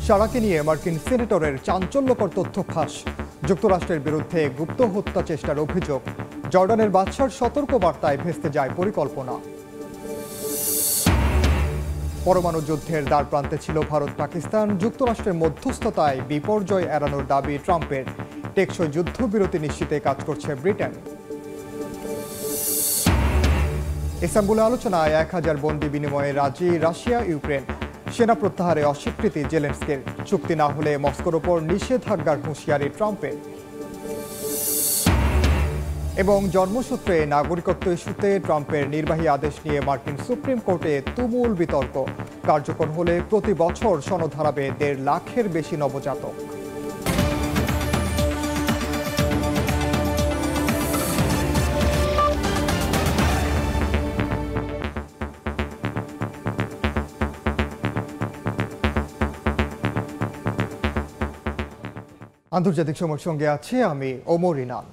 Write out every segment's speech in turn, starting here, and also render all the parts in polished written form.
সারাকে নিয়ে মার্কিন সিনেটরের চাঞ্চল্যকর তথ্য ফাঁস। যুক্তরাষ্ট্রের বিরুদ্ধে গুপ্ত হত্যা চেষ্টার অভিযোগ। জর্ডানের বাদশার সতর্ক বার্তায় ভেস্তে যায় পরিকল্পনা। পরমাণু যুদ্ধের দ্বার প্রান্তে ছিল ভারত পাকিস্তান। যুক্তরাষ্ট্রের মধ্যস্থতায় বিপর্যয় এড়ানোর দাবি ট্রাম্পের। টেকসই যুদ্ধবিরতি নিশ্চিতে কাজ করছে ব্রিটেন। ইস্তাম্বুলে আলোচনায় 1000 বন্দি বিনিময়ে রাজি রাশিয়া ইউক্রেন। সেনা প্রত্যাহারে অস্বীকৃতি জেলেনস্কির। চুক্তি না হলে মস্কোর ওপর নিষেধাজ্ঞার হুঁশিয়ারি ট্রাম্পের। এবং জন্মসূত্রে নাগরিকত্ব ইস্যুতে ট্রাম্পের নির্বাহী আদেশ নিয়ে মার্কিন সুপ্রিম কোর্টে তুমুল বিতর্ক। কার্যকর হলে প্রতি বছর সনদ হারাবে 1.5 লাখের বেশি নবজাতক। আন্তর্জাতিক সময়ের সঙ্গে আছি আমি ওমর ইনান।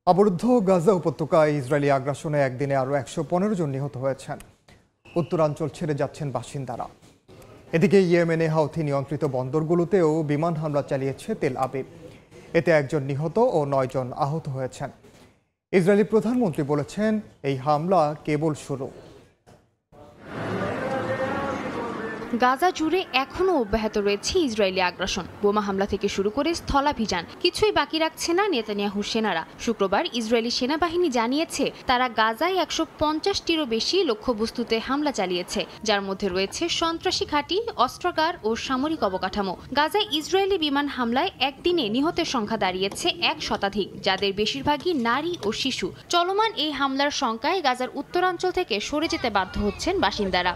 অবরুদ্ধ গাজা উপত্যকায় ইসরায়েলি আগ্রাসনে একদিনে আরও 115 জন নিহত হয়েছেন। উত্তরাঞ্চল ছেড়ে যাচ্ছেন বাসিন্দারা। এদিকে ইয়েমেনে হাউথি নিয়ন্ত্রিত বন্দরগুলোতেও বিমান হামলা চালিয়েছে তেল আবিব। এতে 1 জন নিহত ও 9 জন আহত হয়েছেন। ইসরায়েলি প্রধানমন্ত্রী বলেছেন, এই হামলা কেবল শুরু। গাজা জুড়ে এখনও অব্যাহত রয়েছে ইসরায়েলি আগ্রাসন। বোমা হামলা থেকে শুরু করে স্থলাভিযান কিছুই বাকি রাখছে না নেতানিয়াহুর সেনারা। শুক্রবার ইসরায়েলি সেনাবাহিনী জানিয়েছে তারা গাজায় 150টিরও বেশি লক্ষ্যবস্তুতে হামলা চালিয়েছে, যার মধ্যে রয়েছে সন্ত্রাসী ঘাঁটি, অস্ত্রাগার ও সামরিক অবকাঠামো। গাজায় ইসরায়েলি বিমান হামলায় একদিনে নিহতের সংখ্যা দাঁড়িয়েছে 1 শতাধিক, যাদের বেশিরভাগই নারী ও শিশু। চলমান এই হামলার শঙ্কায় গাজার উত্তরাঞ্চল থেকে সরে যেতে বাধ্য হচ্ছেন বাসিন্দারা।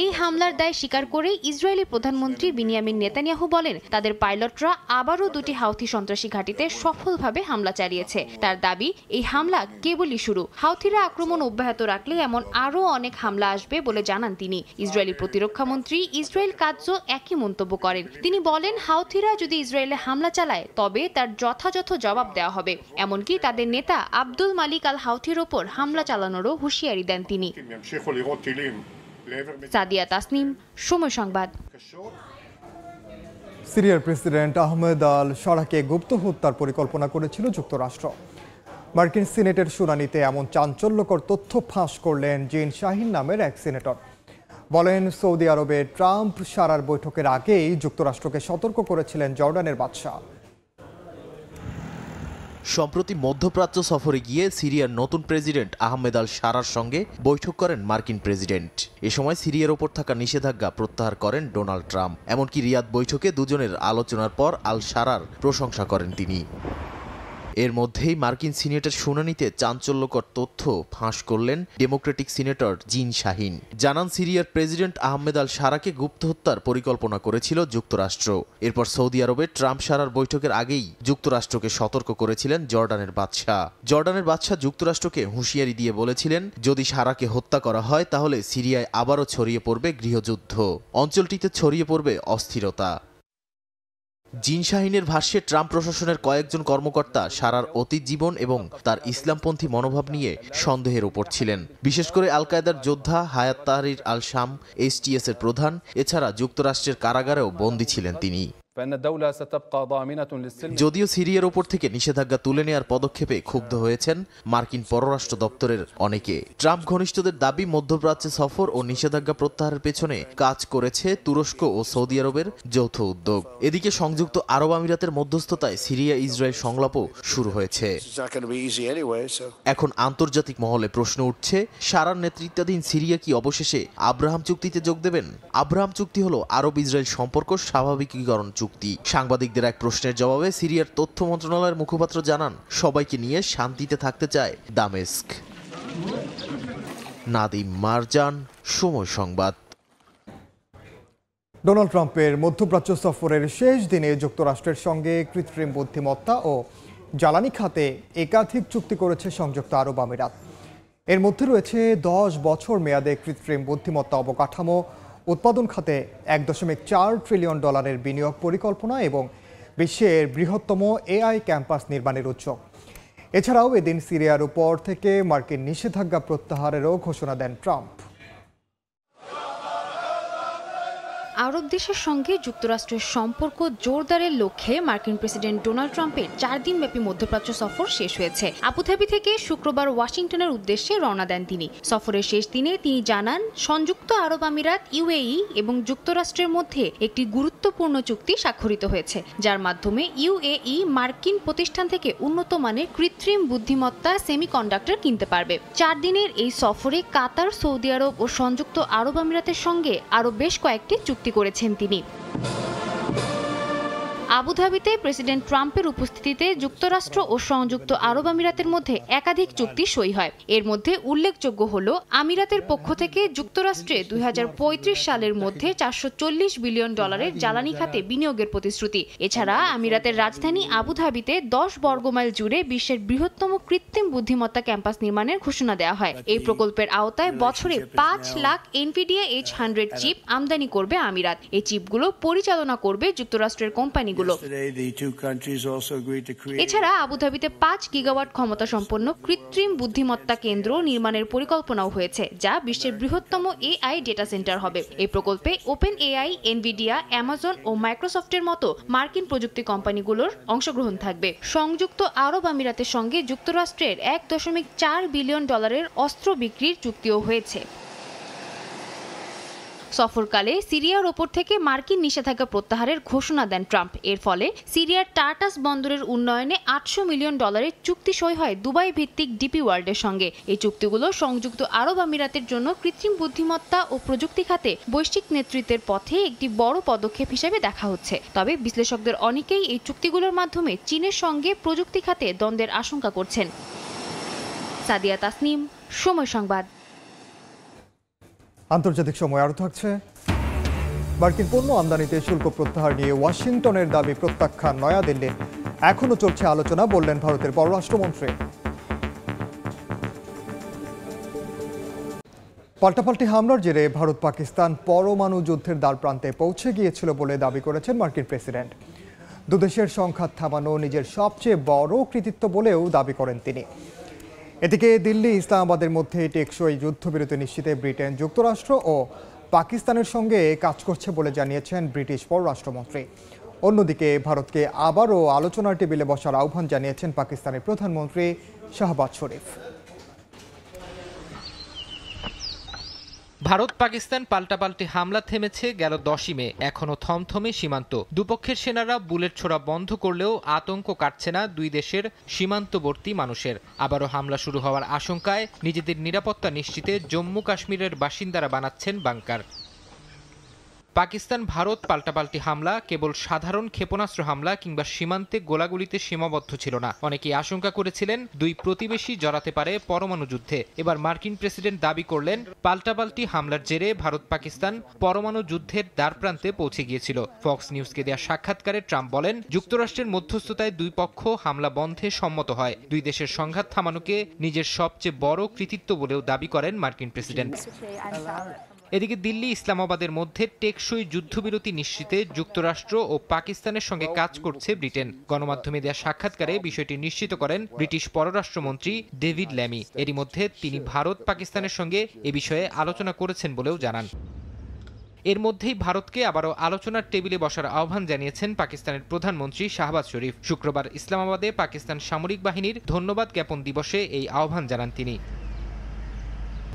এই হামলার দায় স্বীকার করে ইসরায়েলি প্রধানমন্ত্রী বিনিয়ামিন নেতানিয়াহু বলেন, তাদের পাইলটরা আবারও 2টি হাউথি সন্ত্রাসী ঘাঁটিতে সফলভাবে হামলা চালিয়েছে। তার দাবি, এই হামলা কেবলই শুরু। হাউথিরা আক্রমণ অব্যাহত রাখলে এমন আরও অনেক হামলা আসবে বলে জানান তিনি। ইসরায়েলি প্রতিরক্ষা মন্ত্রী ইসরায়েল কাৎজো একই মন্তব্য করেন। তিনি বলেন, হাউথিরা যদি ইসরায়েলে হামলা চালায় তবে তার যথাযথ জবাব দেওয়া হবে। এমনকি তাদের নেতা আব্দুল মালিক আল হাউথির ওপর হামলা চালানোরও হুঁশিয়ারি দেন তিনি। সাদিয়া তাসনিম, সময় সংবাদ। সিরিয়ার প্রেসিডেন্ট আহমেদ আল শারাকে গুপ্ত হত্যার পরিকল্পনা করেছিল যুক্তরাষ্ট্র। মার্কিন সিনেটের শুনানিতে এমন চাঞ্চল্যকর তথ্য ফাঁস করলেন জিন শাহিন নামের এক সিনেটর। বলেন, সৌদি আরবে ট্রাম্প সারার বৈঠকের আগেই যুক্তরাষ্ট্রকে সতর্ক করেছিলেন জর্ডানের বাদশা। সম্প্রতি মধ্যপ্রাচ্য সফরে গিয়ে সিরিয়ার নতুন প্রেসিডেন্ট আহমেদ আল শারার সঙ্গে বৈঠক করেন মার্কিন প্রেসিডেন্ট। এ সময় সিরিয়ার ওপর থাকা নিষেধাজ্ঞা প্রত্যাহার করেন ডোনাল্ড ট্রাম্প। এমনকি রিয়াদ বৈঠকে দুজনের আলোচনার পর আল শারার প্রশংসা করেন তিনি। এর মধ্যেই মার্কিন সিনেটের শুনানিতে চাঞ্চল্যকর তথ্য ফাঁস করলেন ডেমোক্রেটিক সিনেটর জিন শাহিন। জানান, সিরিয়ার প্রেসিডেন্ট আহমেদ আল শারাকে গুপ্ত হত্যার পরিকল্পনা করেছিল যুক্তরাষ্ট্র। এরপর সৌদি আরবে ট্রাম্প শারার বৈঠকের আগেই যুক্তরাষ্ট্রকে সতর্ক করেছিলেন জর্ডানের বাদশা। জর্ডানের বাদশা যুক্তরাষ্ট্রকে হুঁশিয়ারি দিয়ে বলেছিলেন, যদি শারাকে হত্যা করা হয় তাহলে সিরিয়ায় আবারও ছড়িয়ে পড়বে গৃহযুদ্ধ, অঞ্চলটিতে ছড়িয়ে পড়বে অস্থিরতা। জিন শাহিনের ভাষ্যে ট্রাম্প প্রশাসনের কয়েকজন কর্মকর্তা শারার অতীত জীবন এবং তার ইসলামপন্থী মনোভাব নিয়ে সন্দেহের উপর ছিলেন। বিশেষ করে আল কায়েদার যোদ্ধা হায়াত তাহরির আল শাম HTS এর প্রধান। এছাড়া যুক্তরাষ্ট্রের কারাগারেও বন্দী ছিলেন তিনি। যদিও সিরিয়ার ওপর থেকে নিষেধাজ্ঞা তুলে নেওয়ার পদক্ষেপে ক্ষুব্ধ হয়েছেন মার্কিন পররাষ্ট্র দপ্তরের অনেকে। ট্রাম্প ঘনিষ্ঠদের দাবি, মধ্যপ্রাচ্যে সফর ও নিষেধাজ্ঞা প্রত্যাহারের পেছনে কাজ করেছে তুরস্ক ও সৌদি আরবের যৌথ উদ্যোগ। এদিকে সংযুক্ত আরব আমিরাতের মধ্যস্থতায় সিরিয়া ইসরায়েল সংলাপও শুরু হয়েছে। এখন আন্তর্জাতিক মহলে প্রশ্ন উঠছে, শারার নেতৃত্বাধীন সিরিয়া কি অবশেষে আব্রাহাম চুক্তিতে যোগ দেবেন? আব্রাহাম চুক্তি হলো আরব ইসরায়েল সম্পর্ক স্বাভাবিকীকরণ চুক্তি। সাংবাদিকদের এক প্রশ্নের জবাবে সিরিয়ার তথ্য মন্ত্রণালয়ের মুখপাত্র জানান, সবাইকে নিয়ে শান্তিতে থাকতে চায় দামেস্ক। নাদিম মারজান, সময় সংবাদ। ডোনাল্ড ট্রাম্পের মধ্যপ্রাচ্য সফরের শেষ দিনে যুক্তরাষ্ট্রের সঙ্গে কৃত্রিম বুদ্ধিমত্তা ও জ্বালানি খাতে একাধিক চুক্তি করেছে সংযুক্ত আরব আমিরাত। এর মধ্যে রয়েছে 10 বছর মেয়াদে কৃত্রিম বুদ্ধিমত্তা অবকাঠামো উৎপাদন খাতে $1.4 ট্রিলিয়ন বিনিয়োগ পরিকল্পনা এবং বিশ্বের বৃহত্তম AI ক্যাম্পাস নির্মাণের উদ্যোগ। এছাড়াও এদিন সিরিয়ার উপর থেকে মার্কিন নিষেধাজ্ঞা প্রত্যাহারেরও ঘোষণা দেন ট্রাম্প। আরব দেশের সঙ্গে যুক্তরাষ্ট্রের সম্পর্ক জোরদারের লক্ষ্যে মার্কিন প্রেসিডেন্ট ডোনাল্ড ট্রাম্পের 4 দিনব্যাপী মধ্যপ্রাচ্য সফর শেষ হয়েছে। আবুধাবি থেকে শুক্রবার ওয়াশিংটনের উদ্দেশ্যে রওনা দেন তিনি। সফরের শেষ দিনে তিনি জানান, সংযুক্ত আরব আমিরাত ইউএই এবং যুক্তরাষ্ট্রের মধ্যে একটি গুরুত্বপূর্ণ চুক্তি স্বাক্ষরিত হয়েছে, যার মাধ্যমে ইউএই মার্কিন প্রতিষ্ঠান থেকে উন্নত মানের কৃত্রিম বুদ্ধিমত্তা সেমিকন্ডাক্টর কিনতে পারবে। 4 দিনের এই সফরে কাতার, সৌদি আরব ও সংযুক্ত আরব আমিরাতের সঙ্গে আরও বেশ কয়েকটি চুক্তি করেছেন তিনি। আবুধাবিতে প্রেসিডেন্ট ট্রাম্পের উপস্থিতিতে যুক্তরাষ্ট্র ও সংযুক্ত আরব আমিরাতের মধ্যে একাধিক চুক্তি সই হয়। এর মধ্যে উল্লেখযোগ্য হল, আমিরাতের পক্ষ থেকে যুক্তরাষ্ট্রে 2035 সালের মধ্যে $440 বিলিয়ন জ্বালানি খাতে বিনিয়োগের প্রতিশ্রুতি। এছাড়া আমিরাতের রাজধানী আবুধাবিতে 10 বর্গমাইল জুড়ে বিশ্বের বৃহত্তম কৃত্রিম বুদ্ধিমত্তা ক্যাম্পাস নির্মাণের ঘোষণা দেওয়া হয়। এই প্রকল্পের আওতায় বছরে 5 লাখ NVIDIA H100 চিপ আমদানি করবে আমিরাত। এই চিপগুলো পরিচালনা করবে যুক্তরাষ্ট্রের কোম্পানিগুলো। এছাড়া আবুধাবিতে 5 গিগাওয়াট ক্ষমতা সম্পন্ন কৃত্রিম বুদ্ধিমত্তা কেন্দ্র নির্মাণের পরিকল্পনাও হয়েছে, যা বিশ্বের বৃহত্তম AI ডেটা সেন্টার হবে। এই প্রকল্পে ওপেন AI, এনভিডিয়া, অ্যামাজন ও মাইক্রোসফটের মতো মার্কিন প্রযুক্তি কোম্পানিগুলোর অংশগ্রহণ থাকবে। সংযুক্ত আরব আমিরাতের সঙ্গে যুক্তরাষ্ট্রের $1.4 বিলিয়ন অস্ত্র বিক্রির চুক্তিও হয়েছে। সফরকালে সিরিয়ার ওপর থেকে মার্কিন নিষেধাজ্ঞা প্রত্যাহারের ঘোষণা দেন ট্রাম্প। এর ফলে সিরিয়ার টার্টাস বন্দরের উন্নয়নে $800 মিলিয়ন চুক্তি সই হয় দুবাই ভিত্তিক ডিপি ওয়ার্ল্ডের সঙ্গে। এই চুক্তিগুলো সংযুক্ত আরব আমিরাতের জন্য কৃত্রিম বুদ্ধিমত্তা ও প্রযুক্তি খাতে বৈশ্বিক নেতৃত্বের পথে একটি বড় পদক্ষেপ হিসেবে দেখা হচ্ছে। তবে বিশ্লেষকদের অনেকেই এই চুক্তিগুলোর মাধ্যমে চীনের সঙ্গে প্রযুক্তি খাতে দ্বন্দ্বের আশঙ্কা করছেন। সাদিয়া তাসনিম, সময় সংবাদ। আন্তর্জাতিক সময় আরও থাকছে। মার্কিন পণ্য আমদানিতে শুল্ক প্রত্যাহার নিয়ে ওয়াশিংটনের দাবি প্রত্যাখ্যান নয়াদিল্লির। এখনও চলছে আলোচনা, বললেন ভারতের পররাষ্ট্রমন্ত্রী। পাল্টাপাল্টি হামলার জেরে ভারত পাকিস্তান পরমাণু যুদ্ধের দ্বারপ্রান্তে পৌঁছে গিয়েছিল বলে দাবি করেছেন মার্কিন প্রেসিডেন্ট। দুদেশের সংঘাত থামানো নিজের সবচেয়ে বড় কৃতিত্ব বলেও দাবি করেন তিনি। এদিকে দিল্লি ইসলামাবাদের মধ্যে টেকসই যুদ্ধবিরতি নিশ্চিতে ব্রিটেন, যুক্তরাষ্ট্র ও পাকিস্তানের সঙ্গে কাজ করছে বলে জানিয়েছেন ব্রিটিশ পররাষ্ট্রমন্ত্রী। অন্যদিকে ভারতকে আবারও আলোচনার টেবিলে বসার আহ্বান জানিয়েছেন পাকিস্তানের প্রধানমন্ত্রী শাহবাজ শরীফ। ভারত পাকিস্তান পাল্টাপাল্টি হামলা থেমেছে গেল 10ই মে, এখনও থমথমে সীমান্ত। দুপক্ষের সেনারা বুলেট ছোড়া বন্ধ করলেও আতঙ্ক কাটছে না দুই দেশের সীমান্তবর্তী মানুষের। আবারও হামলা শুরু হওয়ার আশঙ্কায় নিজেদের নিরাপত্তা নিশ্চিতে জম্মু কাশ্মীরের বাসিন্দারা বানাচ্ছেন বাংকার। পাকিস্তান ভারত পাল্টাপাল্টি হামলা কেবল সাধারণ ক্ষেপণাস্ত্র হামলা কিংবা সীমান্তে গোলাগুলিতে সীমাবদ্ধ ছিল না। অনেকেই আশঙ্কা করেছিলেন দুই প্রতিবেশী জড়াতে পারে পরমাণু যুদ্ধে। এবার মার্কিন প্রেসিডেন্ট দাবি করলেন, পাল্টাপাল্টি হামলার জেরে ভারত পাকিস্তান পরমাণু যুদ্ধের দ্বারপ্রান্তে পৌঁছে গিয়েছিল। ফক্স নিউজকে দেয়া সাক্ষাৎকারে ট্রাম্প বলেন, যুক্তরাষ্ট্রের মধ্যস্থতায় দুই পক্ষ হামলা বন্ধে সম্মত হয়। দুই দেশের সংঘাত থামানোকে নিজের সবচেয়ে বড় কৃতিত্ব বলেও দাবি করেন মার্কিন প্রেসিডেন্ট। এদিকে দিল্লি ইসলামাবাদের মধ্যে টেকসই যুদ্ধবিরতি নিশ্চিতে যুক্তরাষ্ট্র ও পাকিস্তানের সঙ্গে কাজ করছে ব্রিটেন। গণমাধ্যমে দেয়া সাক্ষাৎকারে বিষয়টি নিশ্চিত করেন ব্রিটিশ পররাষ্ট্রমন্ত্রী ডেভিড ল্যামি। এরই মধ্যে তিনি ভারত পাকিস্তানের সঙ্গে এ বিষয়ে আলোচনা করেছেন বলেও জানান। এর মধ্যেই ভারতকে আবারও আলোচনার টেবিলে বসার আহ্বান জানিয়েছেন পাকিস্তানের প্রধানমন্ত্রী শাহবাজ শরীফ। শুক্রবার ইসলামাবাদে পাকিস্তান সামরিক বাহিনীর ধন্যবাদ জ্ঞাপন দিবসে এই আহ্বান জানান তিনি।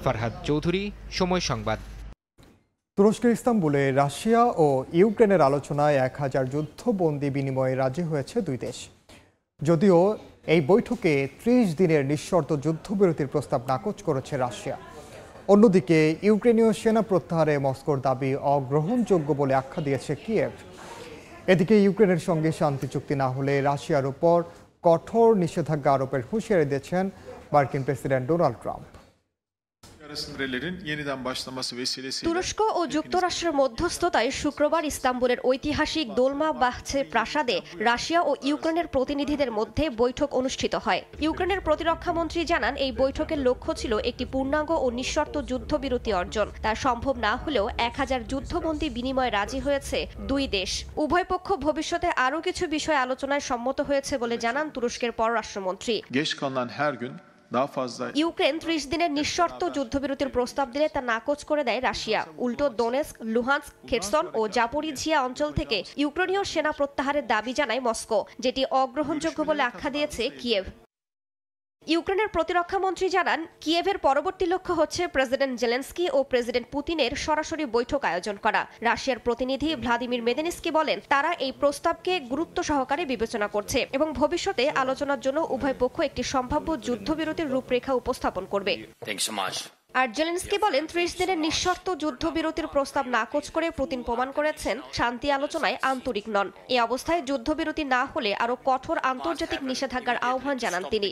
ফারহাদ চৌধুরী, সময় সংবাদ। তুরস্কের ইস্তাম্বুলে রাশিয়া ও ইউক্রেনের আলোচনায় 1000 যুদ্ধবন্দী বিনিময়ে রাজি হয়েছে দুই দেশ। যদিও এই বৈঠকে 30 দিনের নিঃশর্ত যুদ্ধবিরতির প্রস্তাব নাকচ করেছে রাশিয়া। অন্যদিকে ইউক্রেনীয় সেনা প্রত্যাহারে মস্কোর দাবি অগ্রহণযোগ্য বলে আখ্যা দিয়েছে কিয়েভ। এদিকে ইউক্রেনের সঙ্গে শান্তি চুক্তি না হলে রাশিয়ার উপর কঠোর নিষেধাজ্ঞা আরোপের হুঁশিয়ারি দিয়েছেন মার্কিন প্রেসিডেন্ট ডোনাল্ড ট্রাম্প। তুরস্ক ও যুক্তরাষ্ট্রের মধ্যস্থতায় শুক্রবার ইস্তাম্বুলের ঐতিহাসিক দোলমাবাহছে প্রাসাদে রাশিয়া ও ইউক্রেনের প্রতিনিধিদের মধ্যে বৈঠক অনুষ্ঠিত হয়। ইউক্রেনের প্রতিরক্ষামন্ত্রী জানান, এই বৈঠকের লক্ষ্য ছিল একটি পূর্ণাঙ্গ ও নিঃশর্ত যুদ্ধবিরতি অর্জন। তা সম্ভব না হলেও 1000 যুদ্ধবন্দী বিনিময়ে রাজি হয়েছে দুই দেশ। উভয় পক্ষ ভবিষ্যতে আরও কিছু বিষয় আলোচনায় সম্মত হয়েছে বলে জানান তুরস্কের পররাষ্ট্রমন্ত্রী। ইউক্রেন 30 দিনের নিঃশর্ত যুদ্ধবিরতির প্রস্তাব দিলে তা নাকচ করে দেয় রাশিয়া। উল্টো দোনেস্ক, লুহান্স্ক, খেরসন ও জাপোরিঝিয়া অঞ্চল থেকে ইউক্রেনীয় সেনা প্রত্যাহারের দাবি জানায় মস্কো, যেটি অগ্রহণযোগ্য বলে আখ্যা দিয়েছে কিয়েভ। ইউক্রেনের প্রতিরক্ষা মন্ত্রী জানান, কিয়েভের পরবর্তী লক্ষ্য হচ্ছে প্রেসিডেন্ট জেলেনস্কি ও প্রেসিডেন্ট পুতিনের সরাসরি বৈঠক আয়োজন করা। রাশিয়ার প্রতিনিধি ভ্লাদিমির মেদেনিস্কি বলেন, তারা এই প্রস্তাবকে গুরুত্ব সহকারে বিবেচনা করছে এবং ভবিষ্যতে আলোচনার জন্য উভয় পক্ষ একটি সম্ভাব্য যুদ্ধবিরতির রূপরেখা উপস্থাপন করবে। আর জেলেনস্কি বলেন, 30 দিনের নিঃশর্ত যুদ্ধবিরতির প্রস্তাব নাকচ করে পুতিন প্রমাণ করেছেন শান্তি আলোচনায় আন্তরিক নন। এই অবস্থায় যুদ্ধবিরতি না হলে আরো কঠোর আন্তর্জাতিক নিষেধাজ্ঞার আহ্বান জানান তিনি।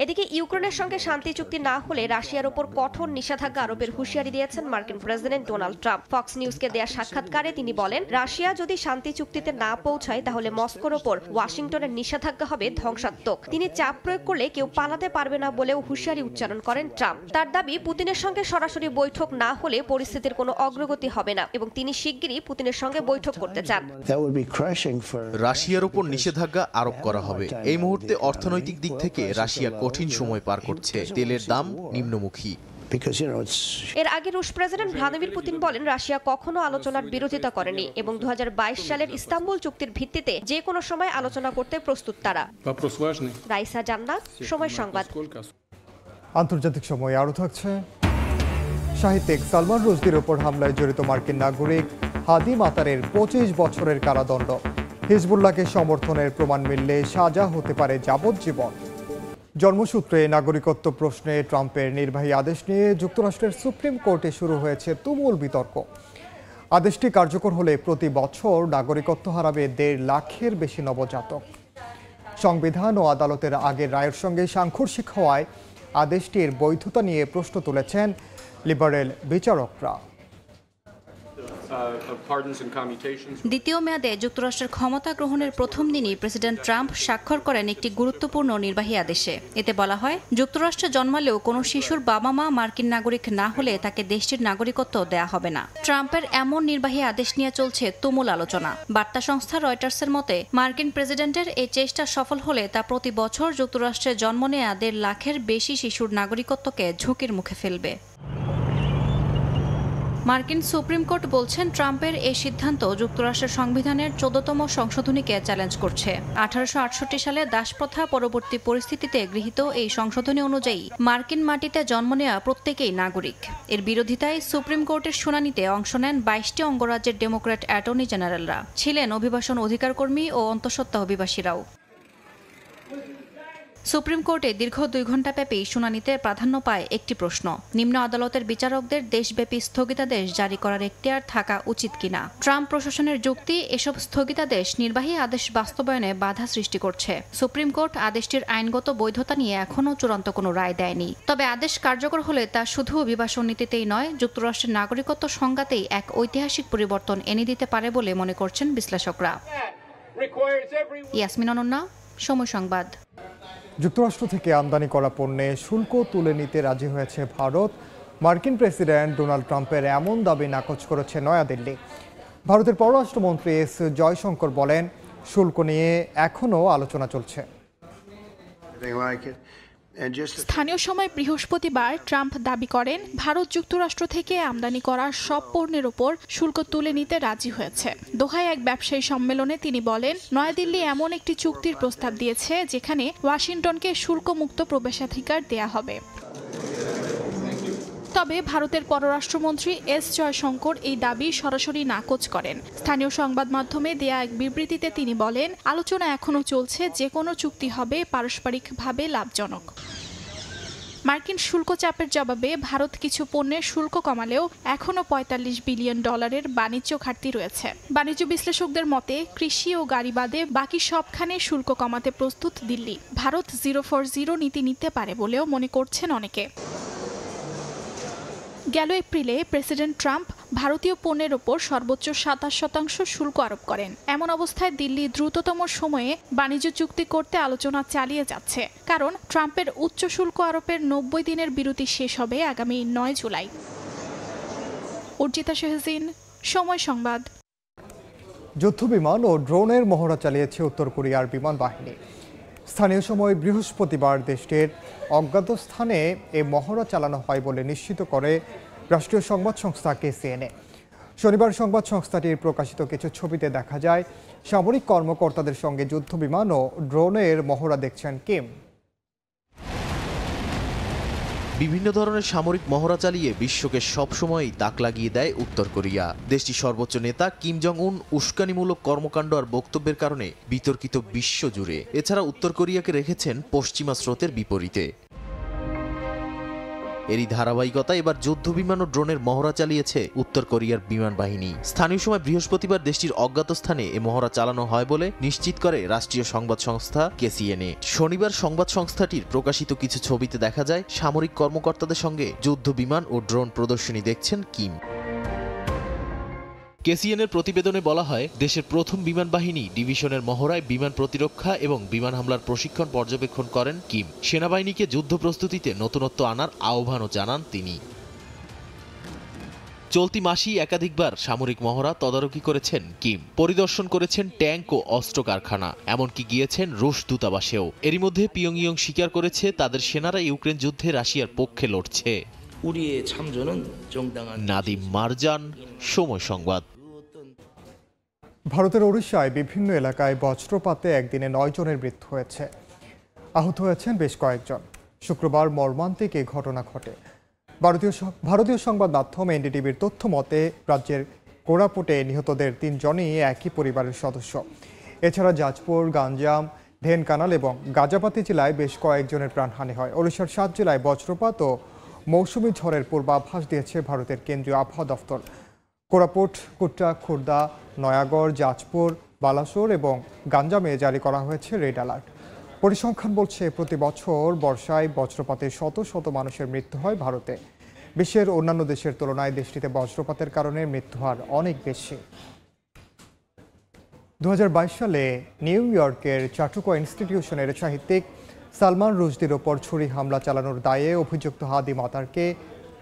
এদিকে ইউক্রেনের সঙ্গে শান্তি চুক্তি না হলে রাশিয়ার উপর কঠোর নিষেধাজ্ঞা আরোপের হুঁশিয়ারি দিয়েছেন মার্কিন প্রেসিডেন্ট ডোনাল্ড ট্রাম্প। ফক্স নিউজকে দেয়া সাক্ষাৎকারে তিনি বলেন, রাশিয়া যদি শান্তি চুক্তিতে না পৌঁছায় তাহলে মস্কোর ওপর ওয়াশিংটনের নিষেধাজ্ঞা হবে ধ্বংসাত্মক। তিনি চাপ প্রয়োগ করলে কেউ পালাতে পারবে না বলেও হুঁশিয়ারি উচ্চারণ করেন ট্রাম্প। তার দাবি, পুতিনের সঙ্গে সরাসরি বৈঠক না হলে পরিস্থিতির কোনো অগ্রগতি হবে না এবং তিনি শিগগিরই পুতিনের সঙ্গে বৈঠক করতে চান। রাশিয়ার উপর নিষেধাজ্ঞা আরোপ করা হবে। এই মুহূর্তে অর্থনৈতিক দিক থেকে রাশিয়া কঠিন সময় পার করছে। তেলের দাম নিম্নমুখী। এর আগে রুশ প্রেসিডেন্ট ভ্লাদিমির পুতিন বলেন, রাশিয়া কখনো আলোচনার বিরোধিতা করেনি এবং 2022 সালের ইস্তাম্বুল চুক্তির ভিত্তিতে যে কোনো সময় আলোচনা করতে প্রস্তুত তারা। রাইসা জান্নাত, সময় সংবাদ। আন্তর্জাতিক সময় আরও থাকছে। সাহিত্যিক সালমান রুশদির ওপর হামলায় জড়িত মার্কিন নাগরিক হাদি মাতারের 25 বছরের কারাদণ্ড। হিজবুল্লাহকে সমর্থনের প্রমাণ মিললে সাজা হতে পারে যাবজ্জীবন। জন্মসূত্রে নাগরিকত্ব প্রশ্নে ট্রাম্পের নির্বাহী আদেশ নিয়ে যুক্তরাষ্ট্রের সুপ্রিম কোর্টে শুরু হয়েছে তুমুল বিতর্ক। আদেশটি কার্যকর হলে প্রতি বছর নাগরিকত্ব হারাবে 1.5 লাখের বেশি নবজাতক। সংবিধান ও আদালতের আগের রায়ের সঙ্গে সাংঘর্ষিক হওয়ায় আদেশটির বৈধতা নিয়ে প্রশ্ন তুলেছেন লিবারেল বিচারকরা। দ্বিতীয় মেয়াদে যুক্তরাষ্ট্রের ক্ষমতা গ্রহণের প্রথম দিনই প্রেসিডেন্ট ট্রাম্প স্বাক্ষর করেন একটি গুরুত্বপূর্ণ নির্বাহী আদেশে। এতে বলা হয়, যুক্তরাষ্ট্রে জন্মালেও কোনো শিশুর বাবা মা মার্কিন নাগরিক না হলে তাকে দেশটির নাগরিকত্ব দেয়া হবে না। ট্রাম্পের এমন নির্বাহী আদেশ নিয়ে চলছে তুমুল আলোচনা। বার্তা সংস্থা রয়টার্সের মতে, মার্কিন প্রেসিডেন্টের এই চেষ্টা সফল হলে তা প্রতি বছর যুক্তরাষ্ট্রে জন্ম নেয়া 1.5 লাখের বেশি শিশুর নাগরিকত্বকে ঝুঁকির মুখে ফেলবে। মার্কিন সুপ্রিম কোর্ট বলছেন, ট্রাম্পের এই সিদ্ধান্ত যুক্তরাষ্ট্রের সংবিধানের 14তম সংশোধনীকে চ্যালেঞ্জ করছে। 1868 সালে দাসপ্রথা পরবর্তী পরিস্থিতিতে গৃহীত এই সংশোধনী অনুযায়ী মার্কিন মাটিতে জন্ম নেওয়া প্রত্যেকেই নাগরিক। এর বিরোধিতায় সুপ্রিম কোর্টের শুনানিতে অংশ নেন 22টি অঙ্গরাজ্যের ডেমোক্র্যাট অ্যাটর্নি জেনারেলরা। ছিলেন অভিবাসন অধিকারকর্মী ও অন্তঃসত্ত্বা অভিবাসীরাও। সুপ্রিম কোর্টে দীর্ঘ 2 ঘণ্টাব্যাপী শুনানিতে প্রাধান্য পায় একটি প্রশ্ন, নিম্ন আদালতের বিচারকদের দেশব্যাপী স্থগিতাদেশ জারি করার এখতিয়ার থাকা উচিত কিনা। ট্রাম্প প্রশাসনের যুক্তি, এসব স্থগিতাদেশ নির্বাহী আদেশ বাস্তবায়নে বাধা সৃষ্টি করছে। সুপ্রিম কোর্ট আদেশটির আইনগত বৈধতা নিয়ে এখনও চূড়ান্ত কোনো রায় দেয়নি। তবে আদেশ কার্যকর হলে তা শুধু অভিবাসন নীতিতেই নয়, যুক্তরাষ্ট্রের নাগরিকত্ব সংজ্ঞাতেই এক ঐতিহাসিক পরিবর্তন এনে দিতে পারে বলে মনে করছেন বিশ্লেষকরা। ইয়াসমিন অনন্যা, সময় সংবাদ। যুক্তরাষ্ট্র থেকে আমদানি করা পণ্যে শুল্ক তুলে নিতে রাজি হয়েছে ভারত। মার্কিন প্রেসিডেন্ট ডোনাল্ড ট্রাম্পের এমন দাবি নাকচ করেছে নয়াদিল্লি। ভারতের পররাষ্ট্রমন্ত্রী এস জয়শঙ্কর বলেন, শুল্ক নিয়ে এখনও আলোচনা চলছে। স্থানীয় সময় বৃহস্পতিবার ট্রাম্প দাবি করেন, ভারত যুক্তরাষ্ট্র থেকে আমদানি করা সব পণ্যের ওপর শুল্ক তুলে নিতে রাজি হয়েছে। দোহায় এক ব্যবসায়ী সম্মেলনে তিনি বলেন, নয়াদিল্লি এমন একটি চুক্তির প্রস্তাব দিয়েছে যেখানে ওয়াশিংটনকে শুল্কমুক্ত প্রবেশাধিকার দেয়া হবে। তবে ভারতের পররাষ্ট্রমন্ত্রী এস জয়শঙ্কর এই দাবি সরাসরি নাকচ করেন। স্থানীয় সংবাদ মাধ্যমে দেয়া এক বিবৃতিতে তিনি বলেন, আলোচনা এখনও চলছে, যে কোনো চুক্তি হবে পারস্পরিকভাবে লাভজনক। মার্কিন শুল্ক চাপের জবাবে ভারত কিছু পণ্যের শুল্ক কমালেও এখনও $45 বিলিয়ন বাণিজ্য ঘাটতি রয়েছে। বাণিজ্য বিশ্লেষকদের মতে, কৃষি ও গাড়ি বাদে বাকি সবখানে শুল্ক কমাতে প্রস্তুত দিল্লি। ভারত 0 for 0 নীতি নিতে পারে বলেও মনে করছেন অনেকে। গেল এপ্রিলে প্রেসিডেন্ট ট্রাম্প ভারতীয় পণ্যের ওপর সর্বোচ্চ 27% শুল্ক আরোপ করেন। এমন অবস্থায় দিল্লি দ্রুততম সময়ে বাণিজ্য চুক্তি করতে আলোচনা চালিয়ে যাচ্ছে, কারণ ট্রাম্পের উচ্চ শুল্ক আরোপের 90 দিনের বিরতি শেষ হবে আগামী 9 জুলাই। অর্জিতা শেহজিন, সময় সংবাদ। যুদ্ধবিমান ও ড্রোনের মহড়া চালিয়েছে উত্তর কোরিয়ার বিমান বাহিনী। স্থানীয় সময় বৃহস্পতিবার দেশটির অজ্ঞাত স্থানে এ মহড়া চালানো হয় বলে নিশ্চিত করে রাষ্ট্রীয় সংবাদ সংস্থা KCNA। শনিবার সংবাদ সংস্থাটির প্রকাশিত কিছু ছবিতে দেখা যায় সামরিক কর্মকর্তাদের সঙ্গে যুদ্ধবিমান ও ড্রোনের মহড়া দেখছেন কিম। বিভিন্ন ধরনের সামরিক মহড়া চালিয়ে বিশ্বকে সবসময়ই তাক লাগিয়ে দেয় উত্তর কোরিয়া। দেশটির সর্বোচ্চ নেতা কিম জং উন উস্কানিমূলক কর্মকাণ্ড আর বক্তব্যের কারণে বিতর্কিত বিশ্ব জুড়ে। এছাড়া উত্তর কোরিয়াকে রেখেছেন পশ্চিমা স্রোতের বিপরীতে। এরই ধারাবাহিকতা এবার যুদ্ধবিমান ও ড্রোনের মহড়া চালিয়েছে উত্তর কোরিয়ার বিমান বাহিনী। স্থানীয় সময় বৃহস্পতিবার দেশটির অজ্ঞাত স্থানে এ মহড়া চালানো হয় বলে নিশ্চিত করে রাষ্ট্রীয় সংবাদ সংস্থা KCNA। শনিবার সংবাদ সংস্থাটির প্রকাশিত কিছু ছবিতে দেখা যায় সামরিক কর্মকর্তাদের সঙ্গে যুদ্ধবিমান ও ড্রোন প্রদর্শনী দেখছেন কিম। KCNA-র প্রতিবেদনে বলা হয়, দেশের প্রথম বিমান বাহিনী ডিভিশনের মহড়ায় বিমান প্রতিরক্ষা এবং বিমান হামলার প্রশিক্ষণ পর্যবেক্ষণ করেন কিম। সেনাবাহিনীকে যুদ্ধ প্রস্তুতিতে নতুনত্ব আনার আহ্বানও জানান তিনি। চলতি মাসেই একাধিকবার সামরিক মহড়া তদারকি করেছেন কিম। পরিদর্শন করেছেন ট্যাঙ্ক ও অস্ত্র কারখানা, এমনকি গিয়েছেন রুশ দূতাবাসেও। এরই মধ্যে পিয়ংইয়ং স্বীকার করেছে তাদের সেনারা ইউক্রেন যুদ্ধে রাশিয়ার পক্ষে লড়ছে। নাদিম মারজান, সময় সংবাদ। ভারতের ওড়িশায় বিভিন্ন এলাকায় বজ্রপাতে একদিনে 9 জনের মৃত্যু হয়েছে। আহত হয়েছেন বেশ কয়েকজন। শুক্রবার মর্মান্তিক এই ঘটনা ঘটে। ভারতীয় সংবাদ মাধ্যম NDTVর তথ্য মতে রাজ্যের কোরাপুটে নিহতদের 3 জনই একই পরিবারের সদস্য। এছাড়া যাজপুর, গাঞ্জাম, ঢেনকানাল এবং গাজাপাতি জেলায় বেশ কয়েকজনের প্রাণহানি হয়। ওড়িশার 7 জেলায় বজ্রপাত ও মৌসুমী ঝড়ের পূর্বাভাস দিয়েছে ভারতের কেন্দ্রীয় আবহাওয়া দফতর। কোরাপুট, কুট্টা, খুর্দা, নয়াগড়, যাজপুর, বালাসোর এবং গাঞ্জামে জারি করা হয়েছে রেড অ্যালার্ট। পরিসংখ্যান বলছে প্রতি বছর বর্ষায় বজ্রপাতে শত শত মানুষের মৃত্যু হয় ভারতে। বিশ্বের অন্যান্য দেশের তুলনায় দেশটিতে বজ্রপাতের কারণে মৃত্যু হার অনেক বেশি। 2022 সালে নিউ ইয়র্কের চাটুকো ইনস্টিটিউশনের সাহিত্যিক সালমান রুশদির ওপর ছুরি হামলা চালানোর দায়ে অভিযুক্ত হাদি মাতারকে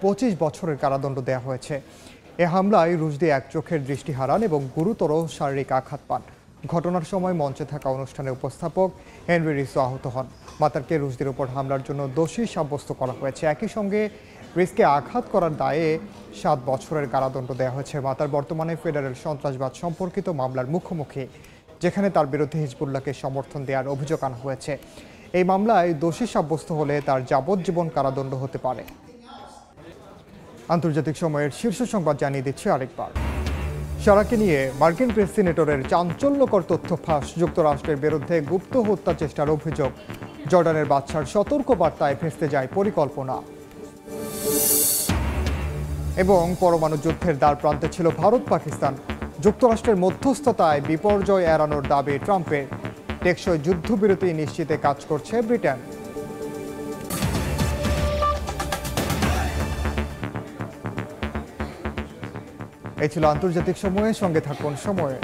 25 বছরের কারাদণ্ড দেওয়া হয়েছে। এ হামলায় রুশদি এক চোখের দৃষ্টি হারান এবং গুরুতর শারীরিক আঘাত পান। ঘটনার সময় মঞ্চে থাকা অনুষ্ঠানের উপস্থাপক হেনরি রিসো আহত হন। মাতারকে রুশদির ওপর হামলার জন্য দোষী সাব্যস্ত করা হয়েছে। একই সঙ্গে রিসকে আঘাত করার দায়ে 7 বছরের কারাদণ্ড দেওয়া হয়েছে। মাতার বর্তমানে ফেডারেল সন্ত্রাসবাদ সম্পর্কিত মামলার মুখোমুখি, যেখানে তার বিরুদ্ধে হিজবুল্লাহকে সমর্থন দেওয়ার অভিযোগ আনা হয়েছে। এই মামলায় দোষী সাব্যস্ত হলে তার যাবজ্জীবন কারাদণ্ড হতে পারে। আন্তর্জাতিক সময়ের শীর্ষ সংবাদ জানিয়ে দিচ্ছে আরেকবার। সারাকে নিয়ে মার্কিন প্রেস সিনেটরের চাঞ্চল্যকর তথ্য ফাঁস। যুক্তরাষ্ট্রের বিরুদ্ধে গুপ্ত হত্যা চেষ্টার অভিযোগ। জর্ডানের বাদশার সতর্ক বার্তায় ভেস্তে যায় পরিকল্পনা। এবং পরমাণু যুদ্ধের দ্বার প্রান্তে ছিল ভারত পাকিস্তান। যুক্তরাষ্ট্রের মধ্যস্থতায় বিপর্যয় এড়ানোর দাবি ট্রাম্পের। টেকসই যুদ্ধবিরতি নিশ্চিতে কাজ করছে ব্রিটেন। এই ছিল আন্তর্জাতিক সময়ে। সঙ্গে থাকুন সময়ে।